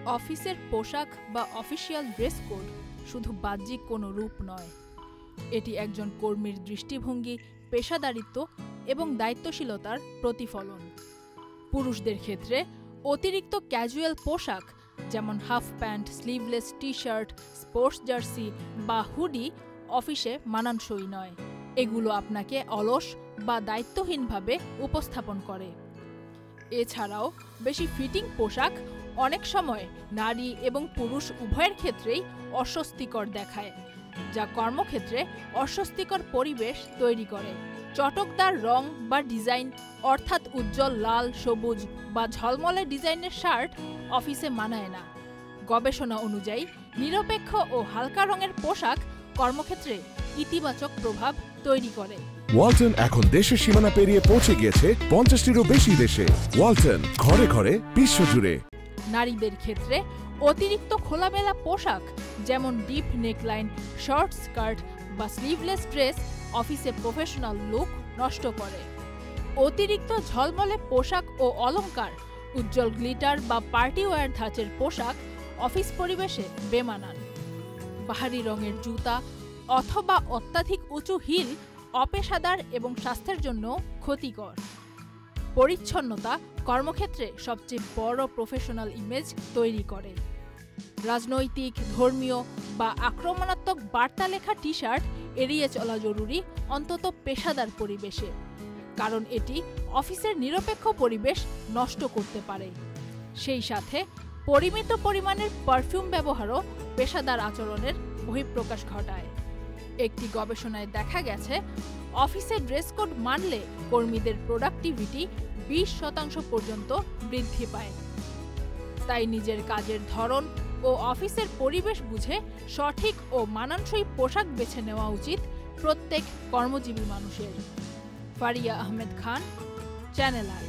অফিসের পোশাক বা অফিসিয়াল ড্রেস কোড শুধু বাহ্যিক কোনো রূপ নয়, এটি একজন কর্মীর দৃষ্টিভঙ্গি, পেশাদারিত্ব এবং দায়িত্বশীলতার প্রতিফলন। পুরুষদের ক্ষেত্রে অতিরিক্ত ক্যাজুয়াল পোশাক যেমন half pant, sleeveless T shirt, sports jersey বা হুডি অফিসে মানানসই নয়। এগুলো আপনাকে অলস বা দায়িত্বহীনভাবে উপস্থাপন করে। এছাড়াও বেশি ফিটিং পোশাক অনেক সময় নারী এবং পুরুষ উভয়ের ক্ষেত্রেই অস্বস্তিকর দেখায়, যা কর্মক্ষেত্রে অস্বস্তিকর পরিবেশ তৈরি করে। চটকদার রং বা ডিজাইন অর্থাৎ উজ্জ্বল লাল, সবুজ বা ঝলমলে ডিজাইনের শার্ট অফিসে মানায় না। গবেষণা অনুযায়ী নিরপেক্ষ ও হালকা রঙের পোশাক কর্মক্ষেত্রে ইতিবাচক প্রভাব তৈরি করে। ওয়ালটন এখন দেশের সীমানা পেরিয়ে পৌঁছে গিয়েছে 50টিরও বেশি দেশে। ওয়ালটন, ঘরে ঘরে বিশ্বজুড়ে। নারীদের ক্ষেত্রে অতিরিক্ত খোলামেলা পোশাক যেমন ডিপ নেকলাইন, শর্ট স্কার্ট বা স্লিভলেস ড্রেস অফিসে প্রফেশনাল লুক নষ্ট করে। অতিরিক্ত ঝলমলে পোশাক ও অলংকার, উজ্জ্বল গ্লিটার বা পার্টি ওয়্যার ধাঁচের পোশাক অফিস পরিবেশে বেমানান। বাহারি রঙের জুতা অথবা অত্যাধিক উঁচু হিল অপেশাদার এবং স্বাস্থ্যের জন্য ক্ষতিকর। পরিচ্ছন্নতা কর্মক্ষেত্রে সবচেয়ে বড় প্রফেশনাল ইমেজ তৈরি করে। রাজনৈতিক, ধর্মীয় বা আক্রমণাত্মক বার্তা লেখা টি শার্ট এড়িয়ে চলা জরুরি, অন্তত পেশাদার পরিবেশে, কারণ এটি অফিসের নিরপেক্ষ পরিবেশ নষ্ট করতে পারে। সেই সাথে পরিমিত পরিমাণের পারফিউম ব্যবহারও পেশাদার আচরণের বহিঃপ্রকাশ ঘটায়। একটি গবেষণায় দেখা গেছে, অফিসে ড্রেস কোড মানলে কর্মীদের প্রোডাক্টিভিটি 20% পর্যন্ত বৃদ্ধি পায়। তাই নিজের কাজের ধরন ও অফিসের পরিবেশ বুঝে সঠিক ও মানানসই পোশাক বেছে নেওয়া উচিত প্রত্যেক কর্মজীবী মানুষের। Faria Ahmed Khan, channel I.